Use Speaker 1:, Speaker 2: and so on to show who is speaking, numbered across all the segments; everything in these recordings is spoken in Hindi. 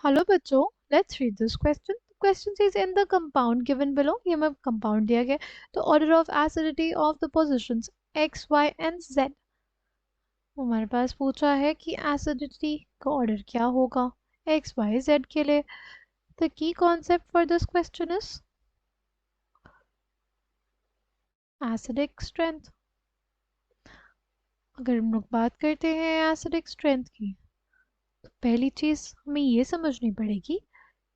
Speaker 1: हेलो बच्चों, let's read this question. Question is in the compound given below. ये हमें कंपाउंड दिया गया. तो order of acidity of the positions x y and z. हमारे पास पूछा है कि एसिडिटी का ऑर्डर क्या होगा एक्स वाई जेड के लिए. The key concept for this question is acidic strength. अगर हम लोग बात करते हैं एसिडिक स्ट्रेंथ की, तो पहली चीज हमें ये समझनी पड़ेगी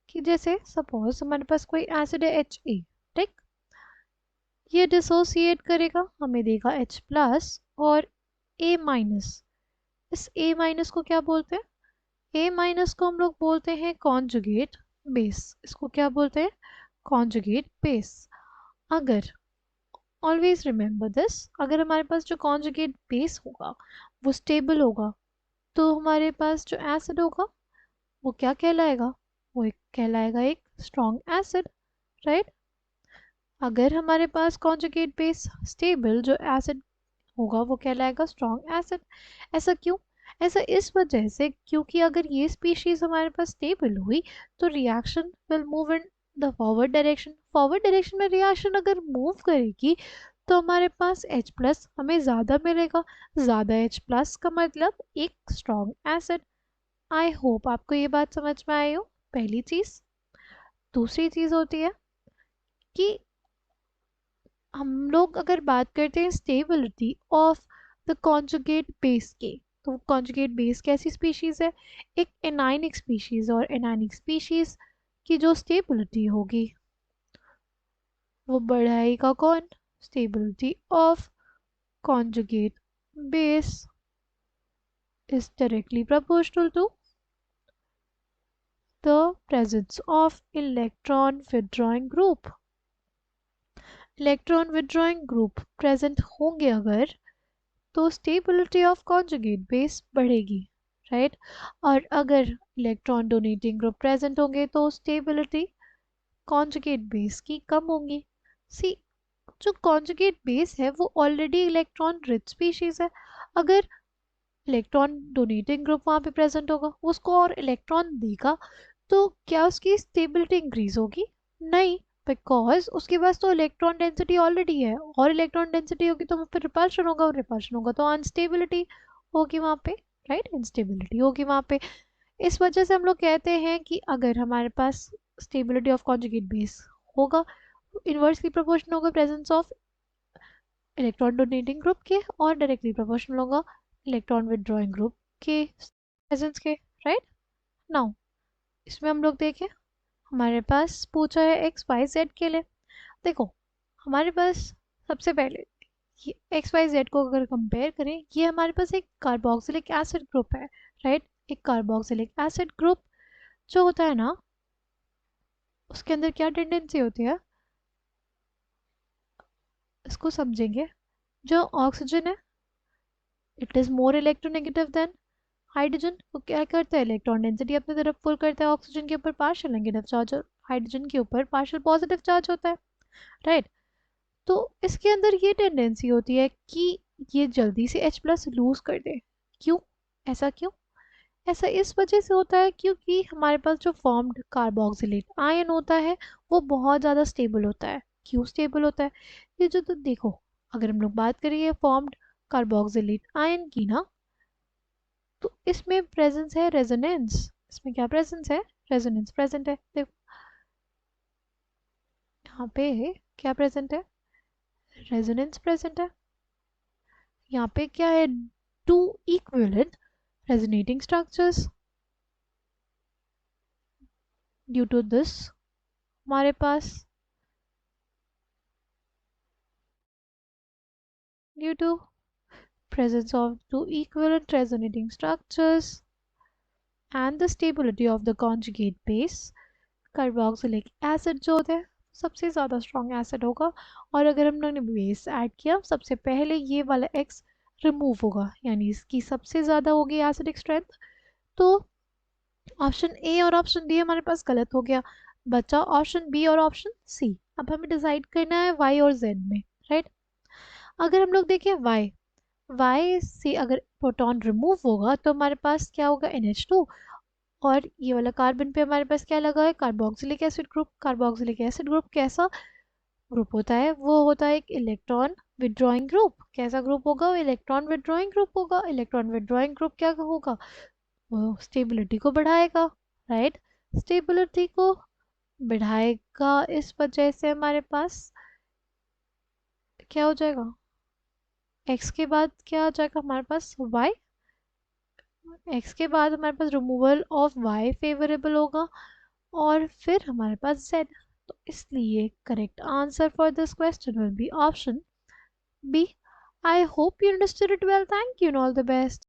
Speaker 1: कि जैसे सपोज हमारे पास कोई एसिड है एच ए. ठीक, ये डिसोसिएट करेगा, हमें देगा H प्लस और A माइनस. इस A माइनस को क्या बोलते हैं? A माइनस को हम लोग बोलते हैं कॉन्जुगेट बेस. इसको क्या बोलते हैं? Conjugate base. अगर ऑलवेज रिमेंबर दिस, अगर हमारे पास जो कॉन्जुगेट बेस होगा वो स्टेबल होगा, तो हमारे पास जो एसिड होगा वो क्या कहलाएगा? वो एक कहलाएगा एक स्ट्रॉन्ग एसिड, राइट. अगर हमारे पास कॉन्जुगेट बेस स्टेबल जो एसिड होगा वो कहलाएगा स्ट्रॉन्ग एसिड. ऐसा क्यों? ऐसा इस वजह से क्योंकि अगर ये स्पीशीज हमारे पास स्टेबल हुई तो reaction will move in the forward direction. Forward direction में रिएक्शन अगर मूव करेगी तो हमारे पास H प्लस हमें ज़्यादा मिलेगा. ज़्यादा H प्लस का मतलब एक स्ट्रॉन्ग एसिड. आई होप आपको ये बात समझ में आई हो. पहली चीज़. दूसरी चीज़ होती है कि हम लोग अगर बात करते हैं stability of the conjugate base के, तो कॉन्जुगेट बेस कैसी स्पीशीज है? एक एनाइनिक स्पीशीज. और एनाइनिक स्पीशीज की जो स्टेबिलिटी होगी वो बढ़ाएगा कौन? Stability of conjugate base is directly proportional to the presence of electron withdrawing group. Electron withdrawing group present होंगे अगर, तो स्टेबिलिटी ऑफ कॉन्जुगेट बेस बढ़ेगी, राइट. और अगर इलेक्ट्रॉन डोनेटिंग ग्रुप प्रेजेंट होंगे तो स्टेबिलिटी कॉन्जुगेट बेस की कम होगी. सी, जो कॉन्जुगेट बेस है वो ऑलरेडी इलेक्ट्रॉन रिच स्पीशीज है. अगर इलेक्ट्रॉन डोनेटिंग ग्रुप वहाँ पे प्रेजेंट होगा, उसको और इलेक्ट्रॉन देगा, तो क्या उसकी स्टेबिलिटी इंक्रीज होगी? नहीं, बिकॉज उसके पास तो इलेक्ट्रॉन डेंसिटी ऑलरेडी है. और इलेक्ट्रॉन डेंसिटी होगी तो फिर रिपल्शन होगा, और रिपल्शन होगा तो अनस्टेबिलिटी होगी वहाँ पे, राइट. इंस्टेबिलिटी होगी वहाँ पे. इस वजह से हम लोग कहते हैं कि अगर हमारे पास स्टेबिलिटी ऑफ कॉन्जुगेट बेस होगा, इन्वर्सली प्रोपोर्शनल होगा presence of electron donating group के, और डायरेक्टली प्रोपोर्शनल होगा इलेक्ट्रॉन विदड्रॉइंग ग्रुप के प्रेजेंस के, राइट. नाउ इसमें हम लोग देखें, हमारे पास पूछा है एक्स वाई जेड के लिए. देखो, हमारे पास सबसे पहले ये एक्स वाई जेड को अगर कंपेयर करें, ये हमारे पास एक कार्बोक्सिलिक एसिड ग्रुप है, राइट. एक कार्बोक्सिलिक एसिड ग्रुप जो होता है ना, उसके अंदर क्या टेंडेंसी होती है इसको समझेंगे. जो ऑक्सीजन है, it is more electronegative than hydrogen. वो क्या करता है? इलेक्ट्रॉन डेंसिटी अपनी तरफ पुल करता है. ऑक्सीजन के ऊपर पार्शियल नेगेटिव चार्ज और हाइड्रोजन के ऊपर पार्शियल पॉजिटिव चार्ज होता है, राइट. तो इसके अंदर ये टेंडेंसी होती है कि ये जल्दी से H प्लस लूज कर दे. क्यों? ऐसा क्यों? ऐसा इस वजह से होता है क्योंकि हमारे पास जो फॉर्म्ड कार्बोक्सिलेट आयन होता है वो बहुत ज़्यादा स्टेबल होता है. क्यों स्टेबल होता है? ये जो, तो देखो, अगर हम लोग बात करें फॉर्म्ड कार्बोक्सिलेट आयन की ना, तो इसमें प्रेजेंस है रेजोनेंस. इसमें क्या प्रेजेंस है? रेजोनेंस प्रेजेंट है. देखो यहाँ पे क्या प्रेजेंट है? रेजोनेंस प्रेजेंट है. यहाँ पे क्या है? Two equivalent resonating structures. Due to this हमारे पास due to presence of two equivalent resonating structures and the stability of the conjugate base, carboxylic acid जो होता है सबसे ज़्यादा स्ट्रॉन्ग एसिड होगा. और अगर हम लोगों ने बेस ऐड किया, सबसे पहले ये वाला एक्स रिमूव होगा, यानी इसकी सबसे ज़्यादा होगी एसिडिक स्ट्रेंथ. तो ऑप्शन ए और ऑप्शन डी हमारे पास गलत हो गया, बचा ऑप्शन बी और ऑप्शन सी. अब हमें डिसाइड करना है वाई और जेड में, राइट. अगर हम लोग देखें वाई से अगर प्रोटॉन रिमूव होगा तो हमारे पास क्या होगा? NH2. और ये वाला कार्बन पे हमारे पास क्या लगा है, carboxylic acid group. Carboxylic acid group कैसा ग्रुप होता है, वो होता है एक इलेक्ट्रॉन विड्रॉइंग ग्रुप। कैसा ग्रुप होगा, वो इलेक्ट्रॉन विड्रॉइंग ग्रुप होगा। इलेक्ट्रॉन विड्रॉइंग ग्रुप क्या होगा, वो स्टेबिलिटी को बढ़ाएगा, राइट। स्टेबिलिटी को बढ़ाएगा, इस वजह से हमारे पास क्या हो जाएगा, एक्स के बाद क्या आ जाएगा हमारे पास, वाई। एक्स के बाद हमारे पास रिमूवल ऑफ वाई फेवरेबल होगा, और फिर हमारे पास जेड। तो इसलिए correct answer for this question will be option b. I hope you understood it well, thank you and all the best.